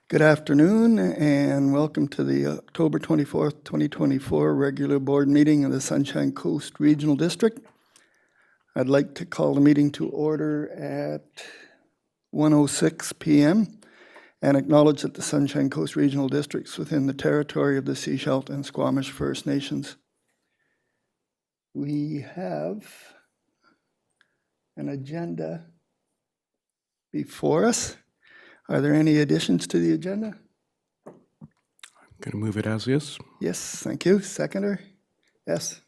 Good afternoon and welcome to the October 24th, 2024 regular board meeting of the Sunshine Coast Regional District. I'd like to call the meeting to order at 1:06 p.m. and acknowledge that the Sunshine Coast Regional District is within the territory of the Sechelt and Squamish First Nations. We have an agenda before us. Are there any additions to the agenda? I'm going to move it as is. Yes, thank you. Seconder? Yes.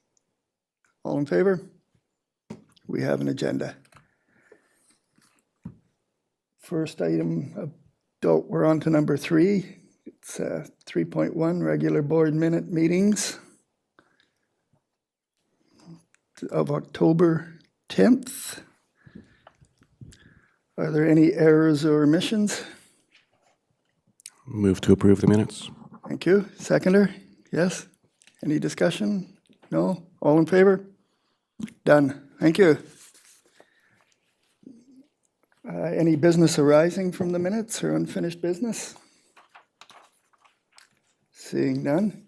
All in favor? We have an agenda. First item, we're on to number 3. It's 3.1, regular board minute meetings of October 10th. Are there any errors or omissions? Move to approve the minutes. Thank you. Seconder? Yes. Any discussion? No? All in favor? Done. Thank you. Any business arising from the minutes or unfinished business? Seeing none,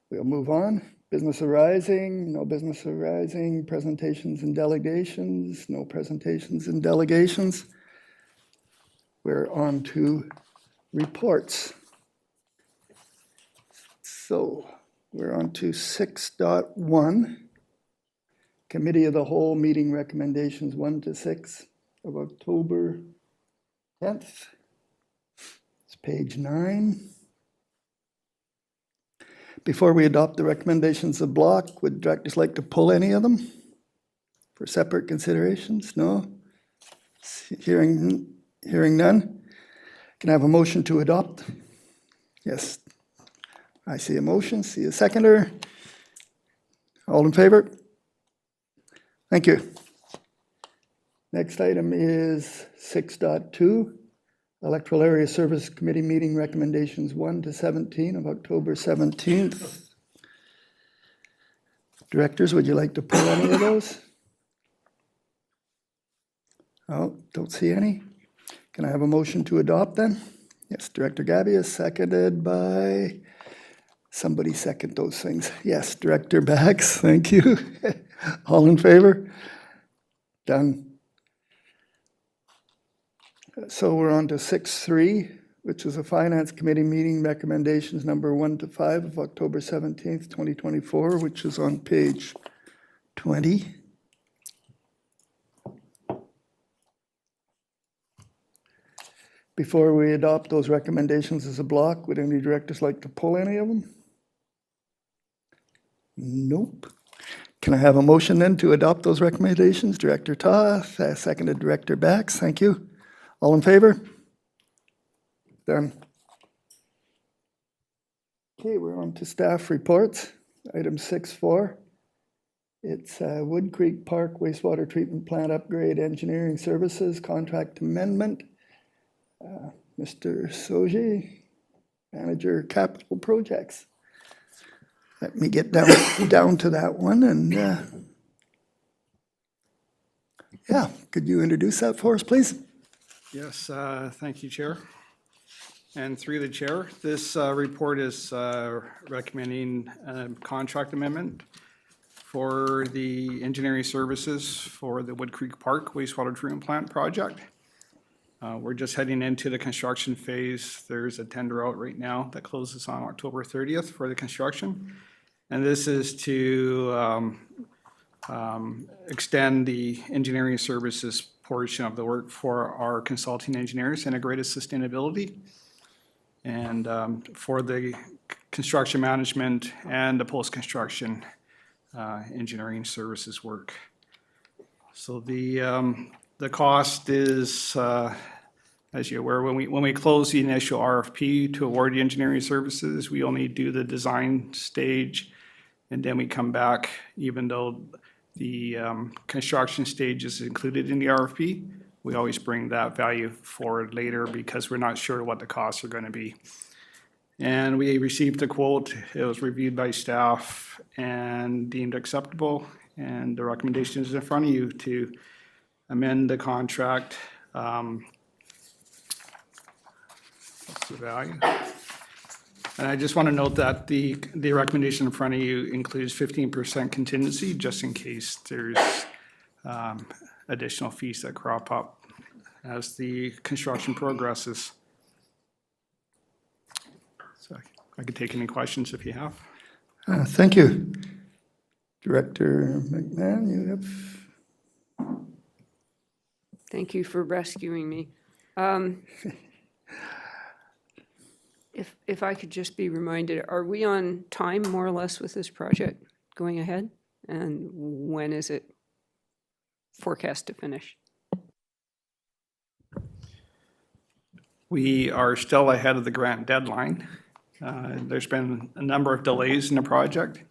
we'll move on. Business arising, no business arising, presentations and delegations, no presentations and delegations. We're on to reports. So we're on to 6.1, Committee of the Whole meeting recommendations 1 to 6 of October 10th. It's page 9. Before we adopt the recommendations of block, would directors like to pull any of them for separate considerations? No? Hearing none. Can I have a motion to adopt? Yes. I see a motion, see a seconder. All in favor? Thank you. Next item is 6.2. Electoral Area Service Committee meeting recommendations 1 to 17 of October 17th. Directors, would you like to pull any of those? Oh, don't see any. Can I have a motion to adopt then? Yes, Director Gabius, seconded by somebody second those things. Yes, Director Bax, thank you. All in favor? Done. So we're on to 6.3, which is a Finance Committee meeting recommendations number 1 to 5 of October 17th, 2024, which is on page 20. Before we adopt those recommendations as a block, would any directors like to pull any of them? Nope. Can I have a motion then to adopt those recommendations? Director Toth, seconded Director Bax, thank you. All in favor? Done. Okay, we're on to staff reports. Item 6.4. It's Wood Creek Park Wastewater Treatment Plant Upgrade Engineering Services Contract Amendment. Mr. Soji, Manager Capital Projects. Let me get down to that one and yeah, could you introduce that for us, please? Yes, thank you, Chair. And through the Chair, this report is recommending a contract amendment for the engineering services for the Wood Creek Park Wastewater Treatment Plant project. We're just heading into the construction phase. There's a tender out right now that closes on October 30th for the construction. And this is to extend the engineering services portion of the work for our consulting engineers, integrated sustainability, and for the construction management and the post-construction engineering services work. So the cost is, as you're aware, when we close the initial RFP to award the engineering services, we only do the design stage, and then we come back, even though the construction stage is included in the RFP, we always bring that value forward later because we're not sure what the costs are going to be. And we received a quote. It was reviewed by staff and deemed acceptable, and the recommendation is in front of you to amend the contract the value. And I just want to note that the recommendation in front of you includes 15% contingency, just in case there's additional fees that crop up as the construction progresses. So I could take any questions if you have. Thank you. Director McMahon, you have? Thank you for rescuing me. If I could just be reminded, are we on time more or less with this project going ahead? And when is it forecast to finish? We are still ahead of the grant deadline. There's been a number of delays in the project.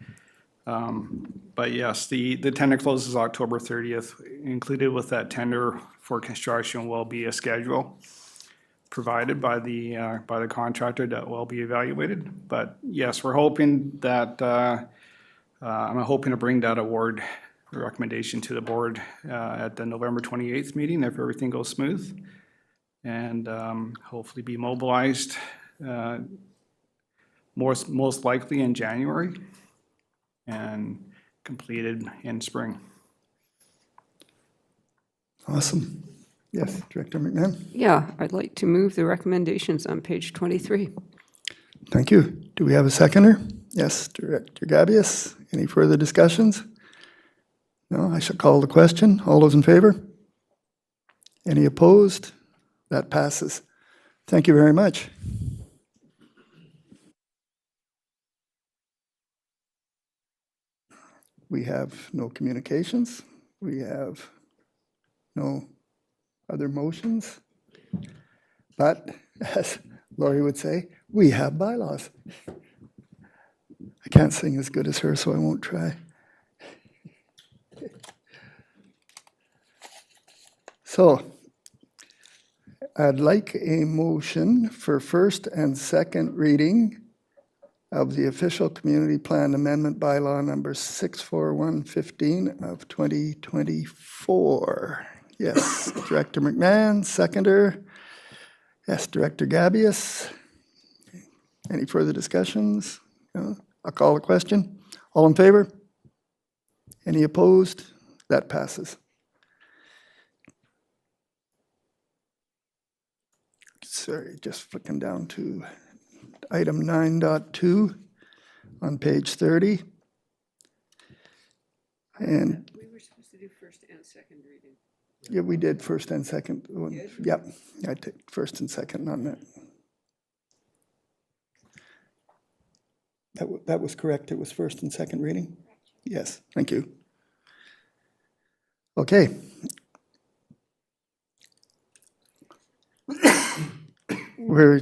But yes, the tender closes October 30th. Included with that tender for construction will be a schedule provided by the contractor that will be evaluated. But yes, we're hoping that, I'm hoping to bring that award recommendation to the board at the November 28th meeting if everything goes smooth. And hopefully be mobilized most likely in January and completed in spring. Awesome. Yes, Director McMahon? Yeah, I'd like to move the recommendations on page 23. Thank you. Do we have a seconder? Yes, Director Gabius. Any further discussions? No, I shall call the question. All those in favor? Any opposed? That passes. Thank you very much. We have no communications. We have no other motions. But as Laurie would say, we have bylaws. I can't sing as good as her, so I won't try. So I'd like a motion for first and second reading of the official community plan amendment bylaw number 64115 of 2024. Yes, Director McMahon, seconder. Yes, Director Gabius. Any further discussions? No? I'll call the question. All in favor? Any opposed? That passes. Sorry, just flicking down to item 9.2 on page 30. And We were supposed to do first and second reading. yeah, we did first and second. Yep, I did first and second on that. That was correct. It was first and second reading? Yes, thank you. Okay. We're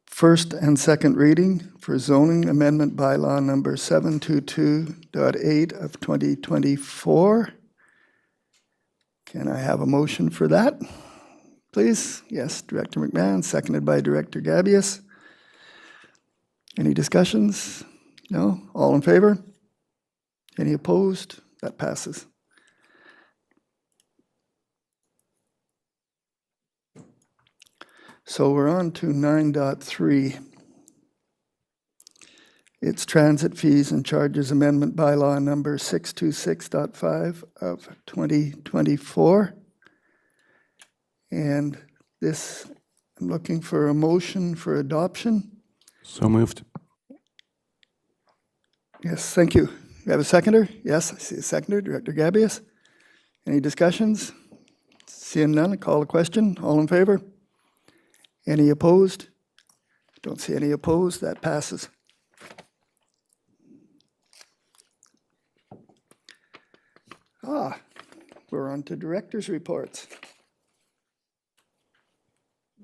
first and second reading for zoning amendment bylaw number 722.8 of 2024. Can I have a motion for that, please? Yes, Director McMahon, seconded by Director Gabius. Any discussions? No? All in favor? Any opposed? That passes. So we're on to 9.3. It's transit fees and charges amendment bylaw number 626.5 of 2024. And this, I'm looking for a motion for adoption. So moved. Yes, thank you. We have a seconder? Yes, I see a seconder, Director Gabius. Any discussions? Seeing none, I call the question. All in favor? Any opposed? Don't see any opposed. That passes. We're on to director's reports.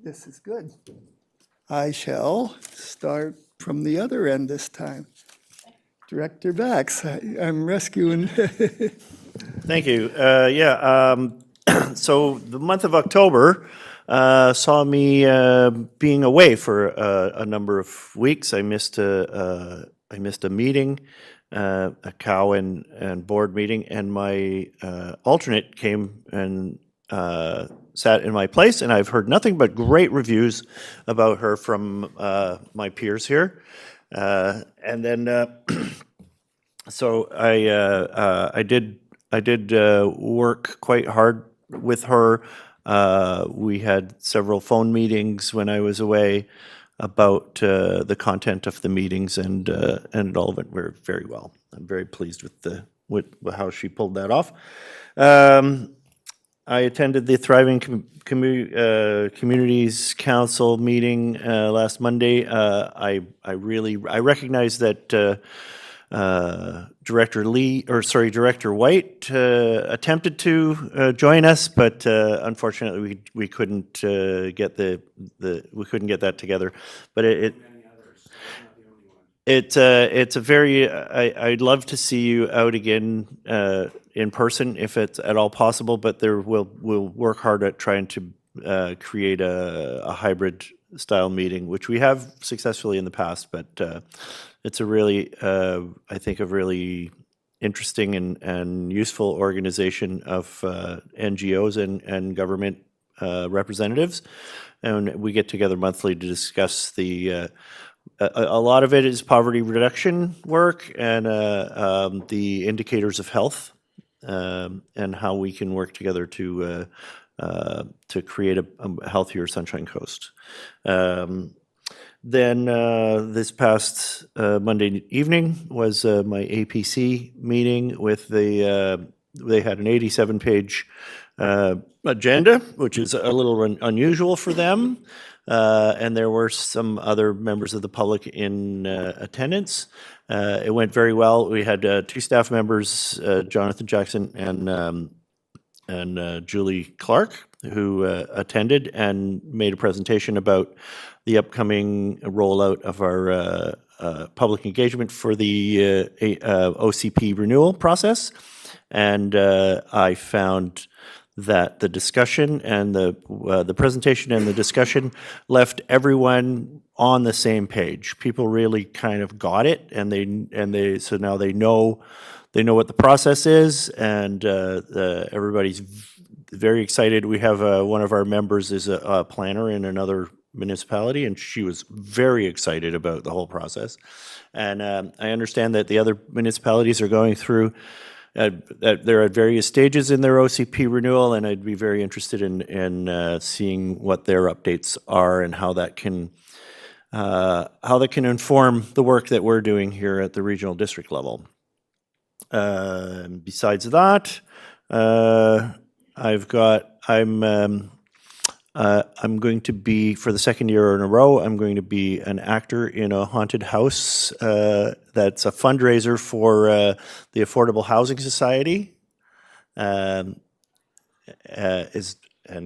This is good. I shall start from the other end this time. Director Bax, I'm rescuing. Thank you. So the month of October saw me being away for a number of weeks. I missed a meeting, a cow and board meeting, and my alternate came and sat in my place, and I've heard nothing but great reviews about her from my peers here. And then, so I did work quite hard with her. We had several phone meetings when I was away about the content of the meetings, and it all went very well. I'm very pleased with how she pulled that off. I attended the Thriving Communities Council meeting last Monday. I recognize that Director White attempted to join us, but unfortunately we couldn't get we couldn't get that together. But it's a very, I'd love to see you out again in person if it's at all possible, but we'll work hard at trying to create a hybrid style meeting, which we have successfully in the past, but it's a really, I think, a really interesting and useful organization of NGOs and government representatives. And we get together monthly to discuss a lot of it is poverty reduction work and the indicators of health and how we can work together to create a healthier Sunshine Coast. Then this past Monday evening was my APC meeting with they had an 87-page agenda, which is a little unusual for them. And there were some other members of the public in attendance. It went very well. We had two staff members, Jonathan Jackson and Julie Clark, who attended and made a presentation about the upcoming rollout of our public engagement for the OCP renewal process. And I found that the discussion and the presentation and the discussion left everyone on the same page. People really kind of got it, and so now they know what the process is, and everybody's very excited. We have one of our members is a planner in another municipality, and she was very excited about the whole process. And I understand that the other municipalities are going through. They're at various stages in their OCP renewal, and I'd be very interested in seeing what their updates are and how that can inform the work that we're doing here at the regional district level. Besides that, I'm going to be, for the second year in a row, I'm going to be an actor in a haunted house that's a fundraiser for the Affordable Housing Society. And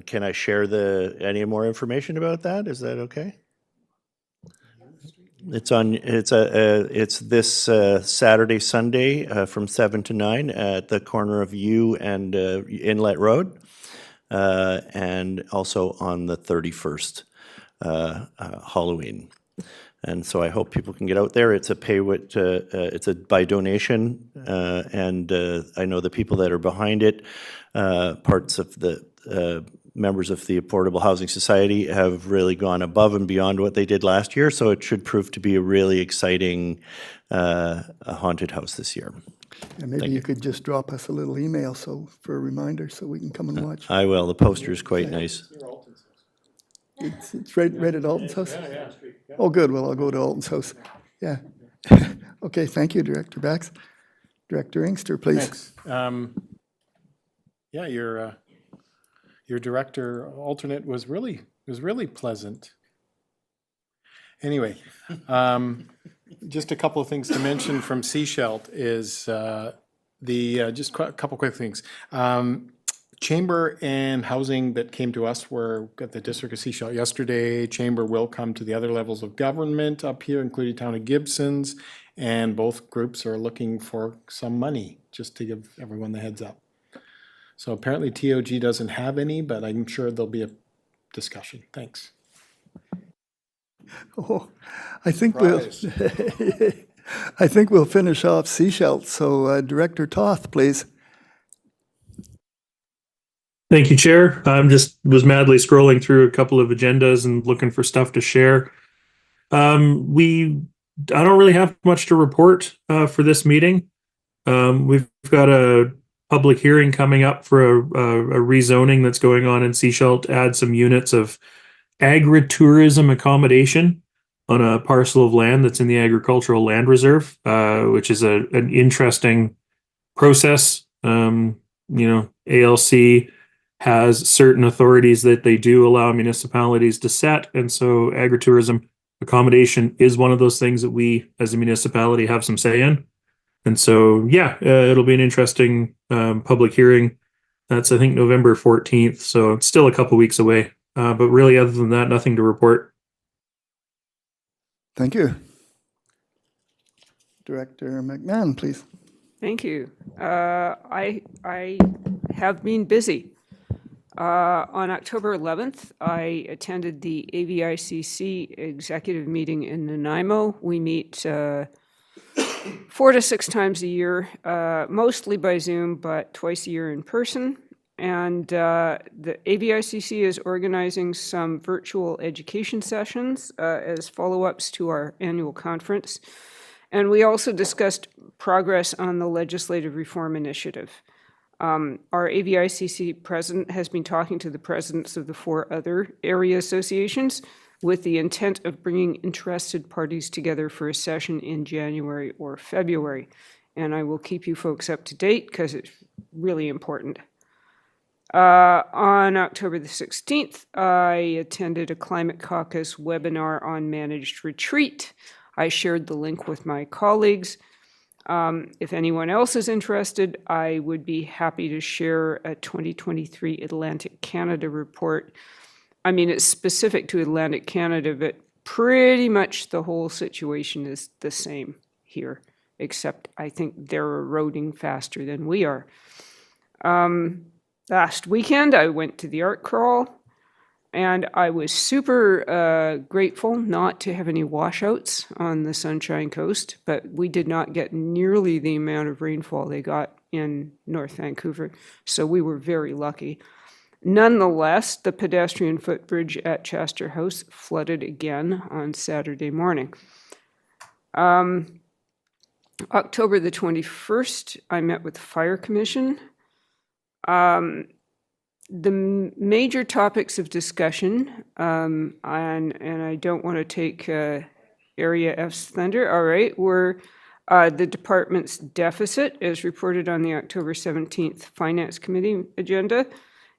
can I share any more information about that? Is that okay? It's this Saturday, Sunday from 7 to 9 at the corner of U and Inlet Road. And also on the 31st, Halloween. And so I hope people can get out there. It's it's by donation, and I know the people that are behind it, parts of the members of the Affordable Housing Society have really gone above and beyond what they did last year, so it should prove to be a really exciting haunted house this year. And maybe you could just drop us a little email for a reminder so we can come and watch. I will. The poster is quite nice. It's right at Alton's house? Yeah. Oh, good. Well, I'll go to Alton's house. Yeah. Okay, thank you, Director Bax. Director Inkster, please. Thanks. Yeah, your director alternate was really pleasant. Anyway, just a couple of things to mention from Seashelt is just a couple quick things. Chamber and housing that came to us were at the District of Seashelt yesterday. Chamber will come to the other levels of government up here, including Town of Gibson's, and both groups are looking for some money, just to give everyone the heads up. So apparently TOG doesn't have any, but I'm sure there'll be a discussion. Thanks. Oh, I think we'll finish off Seashelt. So Director Toth, please. Thank you, Chair. I'm just was madly scrolling through a couple of agendas and looking for stuff to share. I don't really have much to report for this meeting. We've got a public hearing coming up for a rezoning that's going on in Sechelt to add some units of agritourism accommodation on a parcel of land that's in the agricultural land reserve, which is an interesting process. ALC has certain authorities that they do allow municipalities to set, and so agritourism accommodation is one of those things that we as a municipality have some say in. And so, it'll be an interesting public hearing. That's, I think, November 14th, so it's still a couple weeks away. But really, other than that, nothing to report. Thank you. Director McMahon, please. Thank you. I have been busy. On October 11th, I attended the AVICC executive meeting in Nanaimo. We meet 4 to 6 times a year, mostly by Zoom, but twice a year in person. And the AVICC is organizing some virtual education sessions as follow-ups to our annual conference. And we also discussed progress on the legislative reform initiative. Our AVICC president has been talking to the presidents of the 4 other area associations with the intent of bringing interested parties together for a session in January or February. And I will keep you folks up to date because it's really important. On October the 16th, I attended a Climate Caucus webinar on managed retreat. I shared the link with my colleagues. If anyone else is interested, I would be happy to share a 2023 Atlantic Canada report. I mean, it's specific to Atlantic Canada, but pretty much the whole situation is the same here, except I think they're eroding faster than we are. Last weekend, I went to the art crawl, and I was super grateful not to have any washouts on the Sunshine Coast, but we did not get nearly the amount of rainfall they got in North Vancouver, so we were very lucky. Nonetheless, the pedestrian footbridge at Chester House flooded again on Saturday morning. October the 21st, I met with the Fire Commission. The major topics of discussion, and I don't want to take Area F's thunder, all right, were the department's deficit as reported on the October 17th Finance Committee agenda,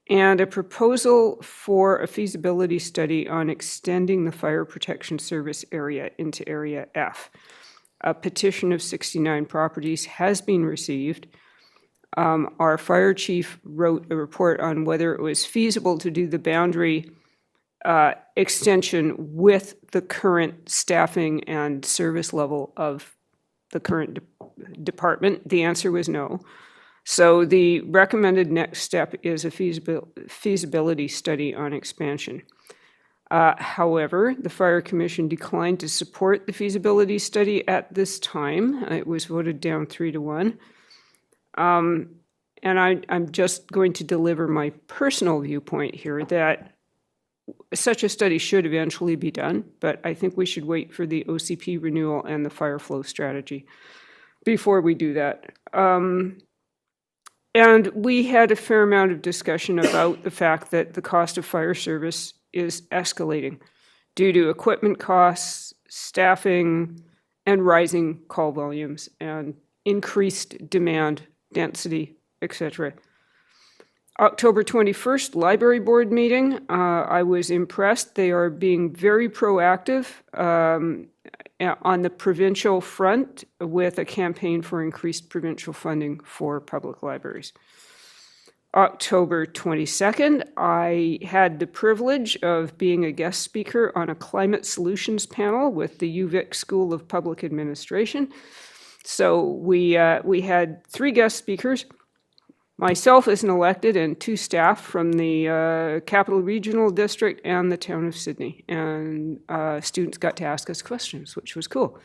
and a proposal for a feasibility study on extending the fire protection service area into Area F. A petition of 69 properties has been received. Our fire chief wrote a report on whether it was feasible to do the boundary extension with the current staffing and service level of the current department. The answer was no. So the recommended next step is a feasibility study on expansion. However, the Fire Commission declined to support the feasibility study at this time. It was voted down 3-1. And I'm just going to deliver my personal viewpoint here that such a study should eventually be done, but I think we should wait for the OCP renewal and the fire flow strategy before we do that. And we had a fair amount of discussion about the fact that the cost of fire service is escalating due to equipment costs, staffing, and rising call volumes and increased demand, density, etc. October 21st, Library Board meeting. I was impressed. They are being very proactive on the provincial front with a campaign for increased provincial funding for public libraries. October 22nd, I had the privilege of being a guest speaker on a climate solutions panel with the UVic School of Public Administration. So we had 3 guest speakers, myself as an elected and 2 staff from the Capital Regional District and the town of Sydney. And students got to ask us questions, which was cool.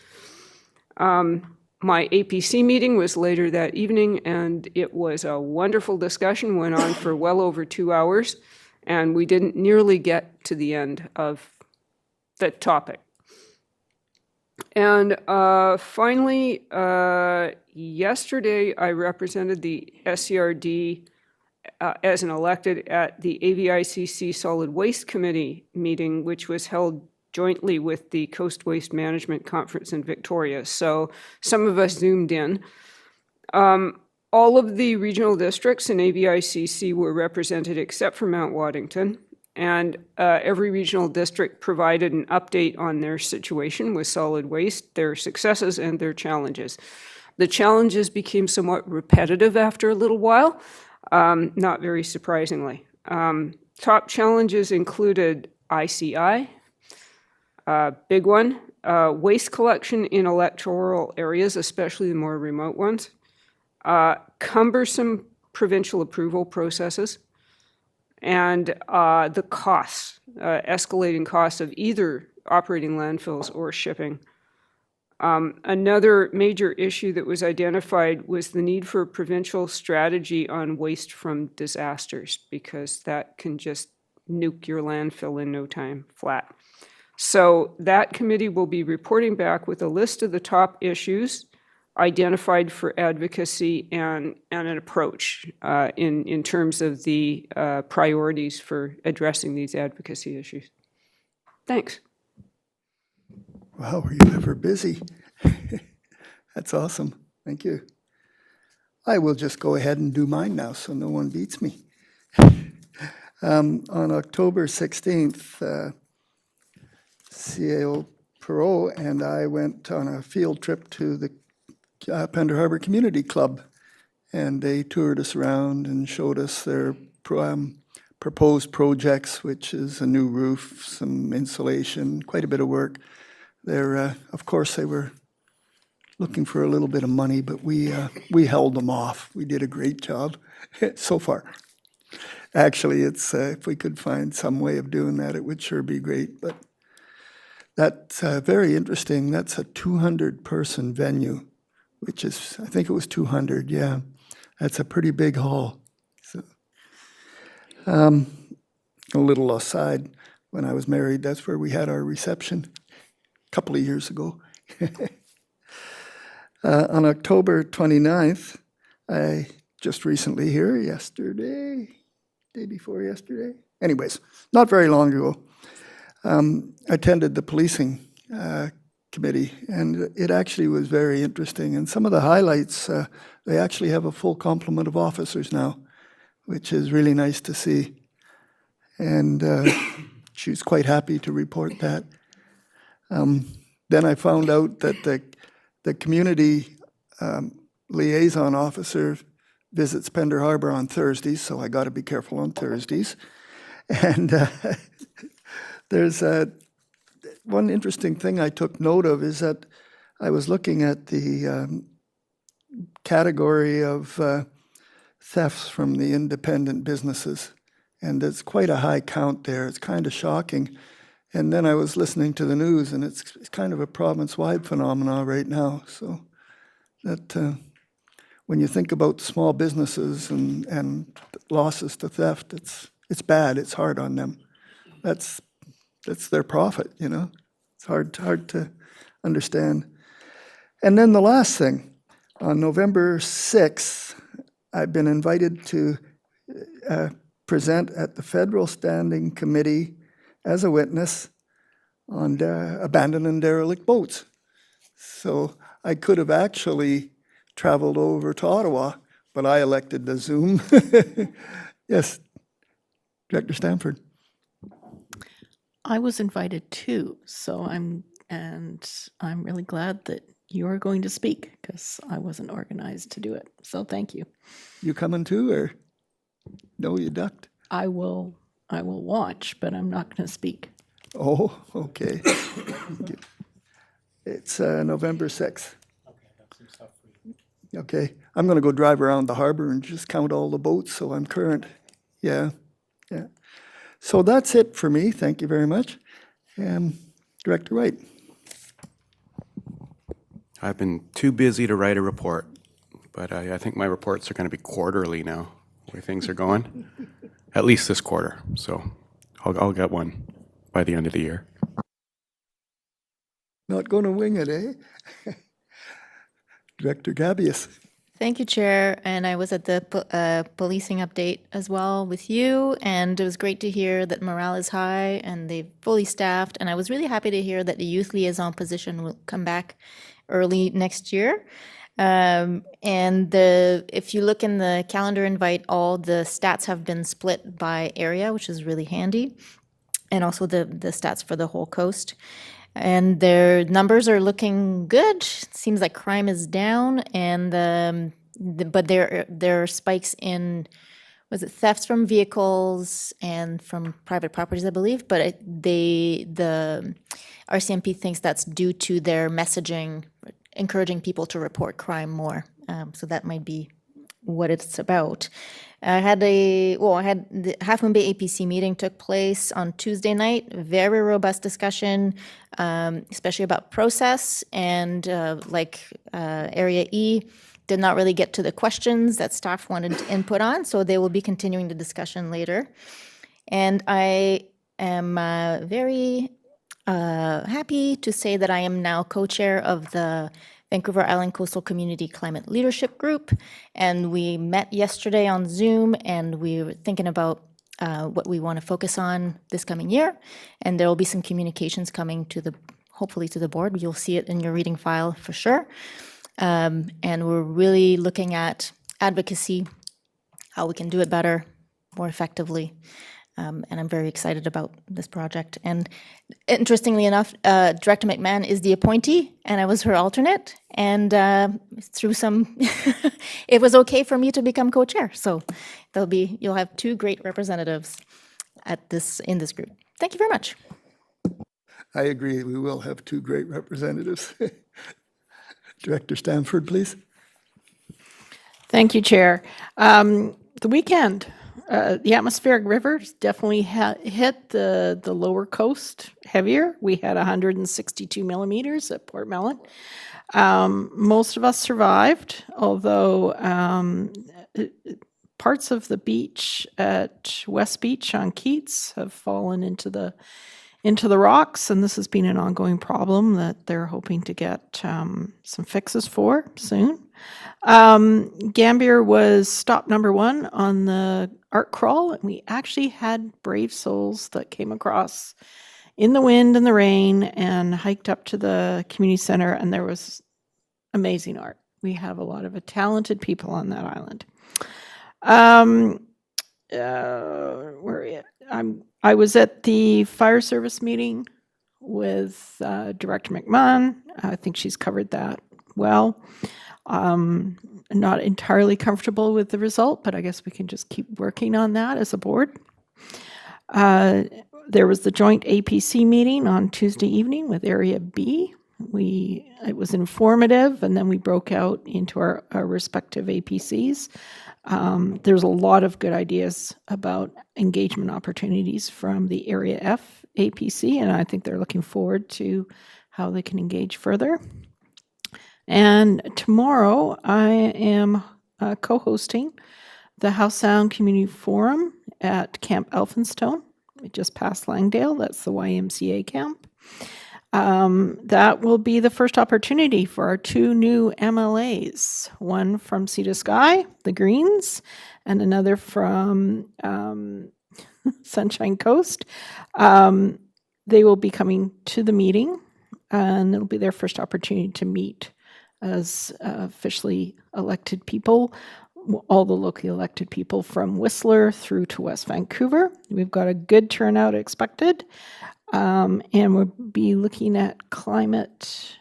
My APC meeting was later that evening, and it was a wonderful discussion, went on for well over 2 hours, and we didn't nearly get to the end of the topic. And finally, yesterday, I represented the SCRD as an elected at the AVICC Solid Waste Committee meeting, which was held jointly with the Coast Waste Management Conference in Victoria. So some of us zoomed in. All of the regional districts in AVICC were represented except for Mount Waddington. And every regional district provided an update on their situation with solid waste, their successes and their challenges. The challenges became somewhat repetitive after a little while, not very surprisingly. Top challenges included ICI, big one, waste collection in electoral areas, especially the more remote ones, cumbersome provincial approval processes, and the costs, escalating costs of either operating landfills or shipping. Another major issue that was identified was the need for a provincial strategy on waste from disasters, because that can just nuke your landfill in no time flat. So that committee will be reporting back with a list of the top issues identified for advocacy and an approach in terms of the priorities for addressing these advocacy issues. Thanks. Wow, were you ever busy? That's awesome. Thank you. I will just go ahead and do mine now so no one beats me. On October 16th, CAO Perot and I went on a field trip to the Pender Harbor Community Club, and they toured us around and showed us their proposed projects, which is a new roof, some insulation, quite a bit of work. Of course, they were looking for a little bit of money, but we held them off. We did a great job so far. Actually, it's if we could find some way of doing that, it would sure be great. But that's very interesting. That's a 200-person venue, which is, I think it was 200, yeah. That's a pretty big hall. So, a little aside, when I was married, that's where we had our reception a couple of years ago. On October 29th, I just recently here, yesterday, day before yesterday, anyways, not very long ago, attended the policing committee, and it actually was very interesting. And some of the highlights, they actually have a full complement of officers now, which is really nice to see. And she was quite happy to report that. Then I found out that the community liaison officer visits Pender Harbor on Thursdays, so I got to be careful on Thursdays. And there's one interesting thing I took note of is that I was looking at the category of thefts from the independent businesses, and there's quite a high count there. It's kind of shocking. And then I was listening to the news, and it's kind of a province-wide phenomenon right now. So that when you think about small businesses and losses to theft, it's bad. It's hard on them. That's their profit, you know. It's hard to understand. And then the last thing, on November 6th, I've been invited to present at the Federal Standing Committee as a witness on abandoned and derelict boats. So I could have actually traveled over to Ottawa, but I elected the Zoom. Yes, Director Stanford. I was invited too, so I'm really glad that you're going to speak, because I wasn't organized to do it. So thank you. You coming too, or no, you ducked? I will watch, but I'm not going to speak. Oh, okay. It's November 6th. Okay, I'm going to go drive around the harbor and just count all the boats, so I'm current. Yeah. So that's it for me. Thank you very much. Director White. I've been too busy to write a report, but I think my reports are going to be quarterly now, the way things are going, at least this quarter. So I'll get one by the end of the year. Not going to wing it, eh? Director Gabius. Thank you, Chair. And I was at the policing update as well with you, and it was great to hear that morale is high and they've fully staffed. And I was really happy to hear that the youth liaison position will come back early next year. If you look in the calendar invite, all the stats have been split by area, which is really handy, and also the stats for the whole coast. And their numbers are looking good. Seems like crime is down, and but there are spikes in, was it thefts from vehicles and from private properties, I believe. But the RCMP thinks that's due to their messaging, encouraging people to report crime more. So that might be what it's about. I had the Half Moon Bay APC meeting took place on Tuesday night. Very robust discussion, especially about process, and Area E did not really get to the questions that staff wanted input on, so they will be continuing the discussion later. And I am very happy to say that I am now co-chair of the Vancouver Island Coastal Community Climate Leadership Group, and we met yesterday on Zoom, and we were thinking about what we want to focus on this coming year, and there will be some communications coming hopefully to the board. You'll see it in your reading file for sure, and we're really looking at advocacy, how we can do it better, more effectively. And I'm very excited about this project. And interestingly enough, Director McMahon is the appointee, and I was her alternate. And through some, it was okay for me to become co-chair. So you'll have two great representatives in this group. Thank you very much. I agree, we will have two great representatives. Director Stanford, please. Thank you, Chair. The weekend, the atmospheric rivers definitely hit the lower coast heavier. We had 162 millimeters at Port Mellon. Most of us survived, although parts of the beach at West Beach on Keats have fallen into the rocks, and this has been an ongoing problem that they're hoping to get some fixes for soon. Gambier was stop number 1 on the art crawl, and we actually had brave souls that came across in the wind and the rain and hiked up to the community center, and there was amazing art. We have a lot of talented people on that island. I was at the fire service meeting with Director McMahon. I think she's covered that well. Not entirely comfortable with the result, but I guess we can just keep working on that as a board. There was the joint APC meeting on Tuesday evening with Area B. It was informative, and then we broke out into our respective APCs. There's a lot of good ideas about engagement opportunities from the Area F APC, and I think they're looking forward to how they can engage further. And tomorrow I am co-hosting the House Sound Community Forum at Camp Elphinstone, just past Langdale. That's the YMCA camp. That will be the first opportunity for our 2 new MLAs, one from Sea to Sky, the Greens, and another from Sunshine Coast. They will be coming to the meeting, and it'll be their first opportunity to meet as officially elected people, all the locally elected people from Whistler through to West Vancouver. We've got a good turnout expected, and we'll be looking at climate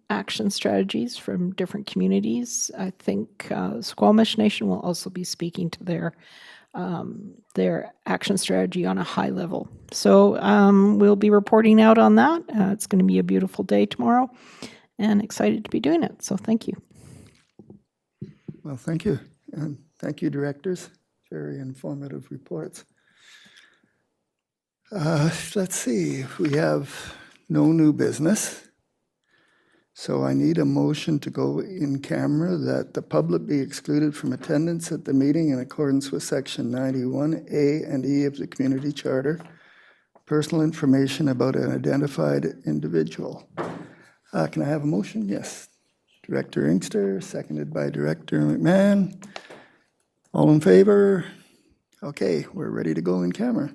action strategies from different communities. I think Squamish Nation will also be speaking to their action strategy on a high level. So we'll be reporting out on that. It's going to be a beautiful day tomorrow, and excited to be doing it. So thank you. Well, thank you. And thank you, directors. Very informative reports. Let's see, we have no new business. So I need a motion to go in camera that the public be excluded from attendance at the meeting in accordance with Section 91A and E of the Community Charter. Personal information about an identified individual. Can I have a motion? Yes. Director Inkster, seconded by Director McMahon. All in favor? Okay, we're ready to go in camera.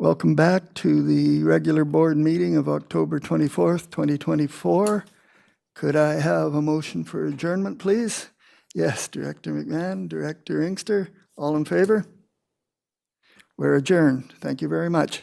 Welcome back to the regular board meeting of October 24th, 2024. Could I have a motion for adjournment, please? Yes, Director McMahon, Director Inkster, all in favor? We're adjourned. Thank you very much.